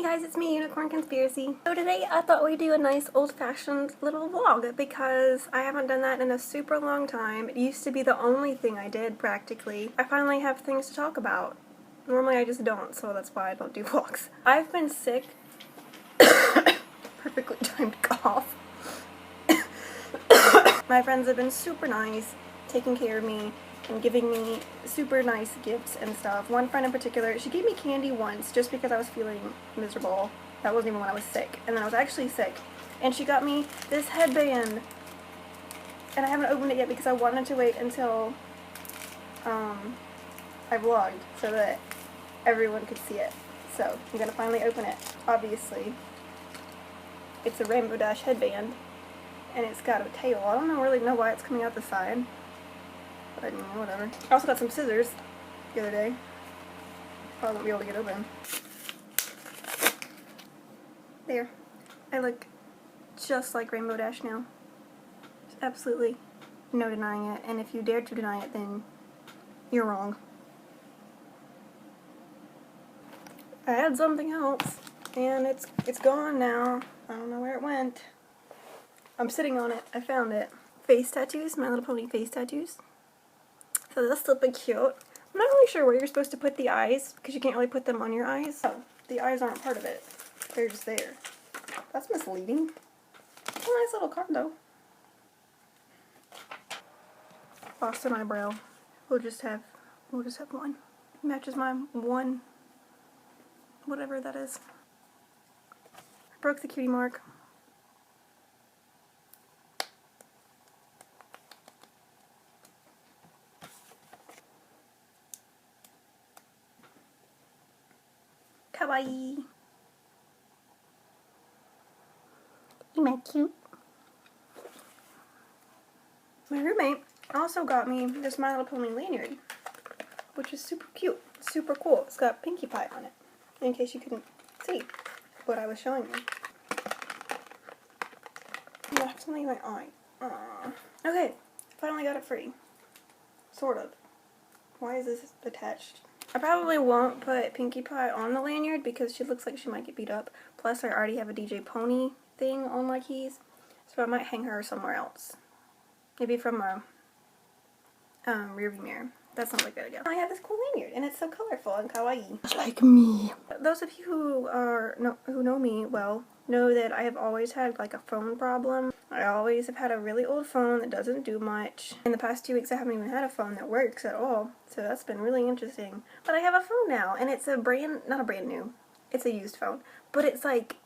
guys, it's me, Unicorn Conspiracy. So today I thought we'd do a nice old-fashioned little vlog because I haven't done that in a super long time. It used to be the only thing I did, practically. I finally have things to talk about. Normally I just don't, so that's why I don't do vlogs. I've been sick. Perfectly timed cough. My friends have been super nice, taking care of me, and giving me super nice gifts and stuff. One friend in particular, she gave me candy once just because I was feeling miserable. That wasn't even when I was sick. And then I was actually sick. And she got me this headband. And I haven't opened it yet because I wanted to wait until I vlogged so that everyone could see it. So I'm gonna finally open it. Obviously, it's a Rainbow Dash headband. And it's got a tail. I don't really know why it's coming out the side. But, you know, whatever. I also got some scissors the other day. Probably won't be able to get open. There. I look just like Rainbow Dash now. There's absolutely no denying it. And if you dare to deny it, then you're wrong. I had something else. And it's gone now. I don't know where it went. I'm sitting on it. I found it. Face tattoos. My Little Pony face tattoos. So that's still pretty cute. I'm not really sure where you're supposed to put the eyes, because you can't really put them on your eyes. Oh, the eyes aren't part of it. They're just there. That's misleading. It's a nice little card though. Boston eyebrow. We'll just have one. Matches my one. Whatever that is. I broke the cutie mark. Kawaii. Am I cute? My roommate also got me this My Little Pony lanyard, which is super cute, super cool. It's got Pinkie Pie on it, in case you couldn't see what I was showing you. I have something in my eye. Aww. Okay, finally got it free. Sort of. Why is this attached? I probably won't put Pinkie Pie on the lanyard because she looks like she might get beat up. Plus, I already have a DJ Pony thing on my keys, so I might hang her somewhere else. Maybe from a rearview mirror. That sounds like a good idea. I have this cool lanyard, and it's so colorful and kawaii. Just like me. Those of you who know me well know that I have always had like a phone problem. I always have had a really old phone that doesn't do much. In the past 2 weeks, I haven't even had a phone that works at all, so that's been really interesting. But I have a phone now, and it's not a brand new. It's a used phone, but it's like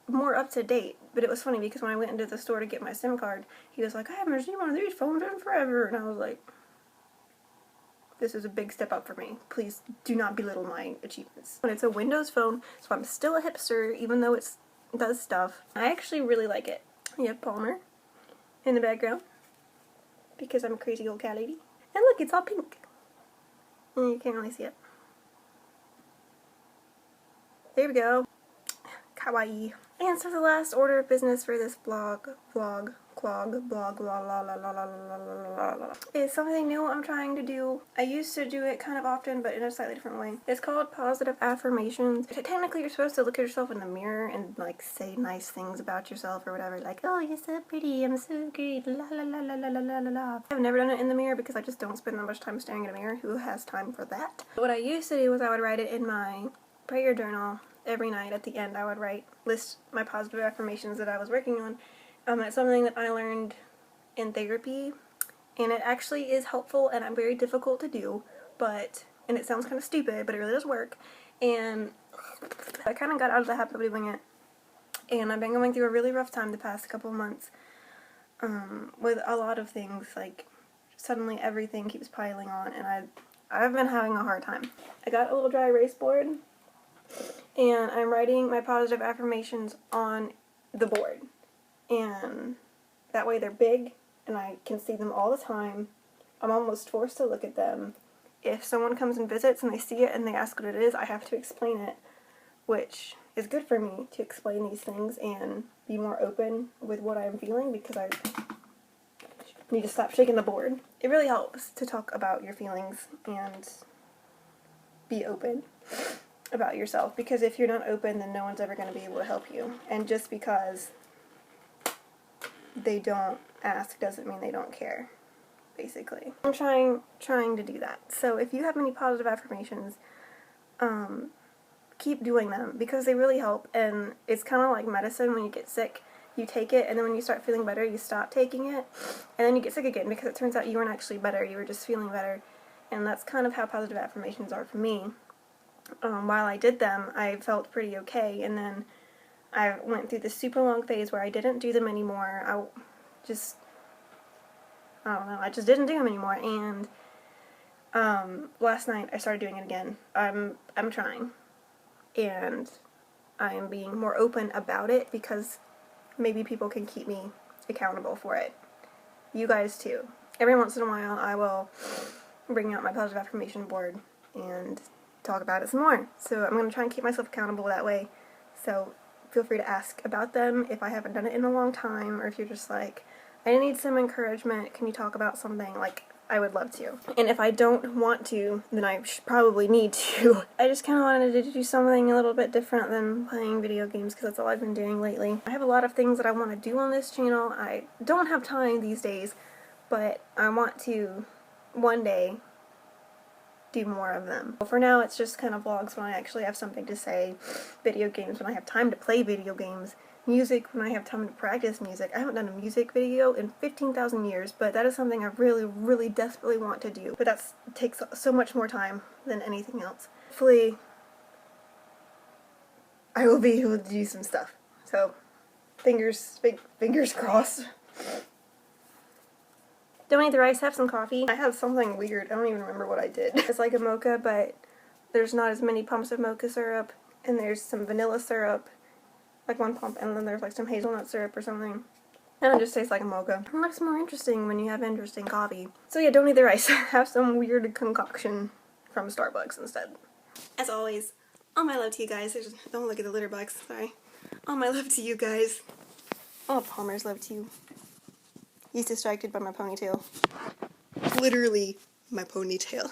more up to date. But it was funny because when I went into the store to get my SIM card, he was like, "I haven't seen one of these phones in forever," and I was like, this is a big step up for me. Please do not belittle my achievements. But it's a Windows phone, so I'm still a hipster, even though it does stuff. I actually really like it. You have Palmer in the background, because I'm a crazy old cat lady. And look, it's all pink. And you can't really see it. There we go. Kawaii. And so the last order of business for this vlog, is something new I'm trying to do. I used to do it kind of often, but in a slightly different way. It's called positive affirmations. Technically, you're supposed to look at yourself in the mirror and like say nice things about yourself or whatever, like, "Oh, you're so pretty, I'm so great, la la la la la la la la." I've never done it in the mirror because I just don't spend that much time staring at a mirror. Who has time for that? What I used to do was I would write it in my prayer journal. Every night at the end I would list my positive affirmations that I was working on. It's something that I learned in therapy, and it actually is helpful and very difficult to do, and it sounds kind of stupid, but it really does work, and I kind of got out of the habit of doing it, and I've been going through a really rough time the past couple of months, with a lot of things, like suddenly everything keeps piling on, and I've been having a hard time. I got a little dry erase board, and I'm writing my positive affirmations on the board. And that way they're big, and I can see them all the time. I'm almost forced to look at them. If someone comes and visits and they see it and they ask what it is, I have to explain it, which is good for me to explain these things and be more open with what I'm feeling, because I need to stop shaking the board. It really helps to talk about your feelings and be open. about yourself, because if you're not open, then no one's ever going to be able to help you. And just because they don't ask doesn't mean they don't care, basically. I'm trying to do that. So if you have any positive affirmations, keep doing them, because they really help. And it's kind of like medicine. When you get sick, you take it, and then when you start feeling better, you stop taking it, and then you get sick again, because it turns out you weren't actually better, you were just feeling better. And that's kind of how positive affirmations are for me. While I did them, I felt pretty okay, and then I went through this super long phase where I didn't do them anymore. I don't know, I just didn't do them anymore, and last night I started doing it again. I'm trying, and I'm being more open about it, because maybe people can keep me accountable for it. You guys too. Every once in a while I will bring out my positive affirmation board and talk about it some more. So I'm going to try and keep myself accountable that way. So feel free to ask about them if I haven't done it in a long time, or if you're just like, I need some encouragement, can you talk about something? Like, I would love to. And if I don't want to, then I probably need to. I just kind of wanted to do something a little bit different than playing video games, because that's all I've been doing lately. I have a lot of things that I want to do on this channel. I don't have time these days, but I want to one day do more of them. For now, it's just kind of vlogs when I actually have something to say, video games when I have time to play video games, music when I have time to practice music. I haven't done a music video in 15,000 years, but that is something I really, really desperately want to do. But that takes so much more time than anything else. Hopefully, I will be able to do some stuff. So, fingers crossed. Don't eat the rice, have some coffee. I had something weird, I don't even remember what I did. It's like a mocha, but there's not as many pumps of mocha syrup, and there's some vanilla syrup, like one pump, and then there's like some hazelnut syrup or something. And it just tastes like a mocha. It looks more interesting when you have interesting coffee. So yeah, don't eat the rice. Have some weird concoction from Starbucks instead. As always, all my love to you guys. Don't look at the litter box, sorry. All my love to you guys. All Palmer's love to you. He's distracted by my ponytail. Literally, my ponytail.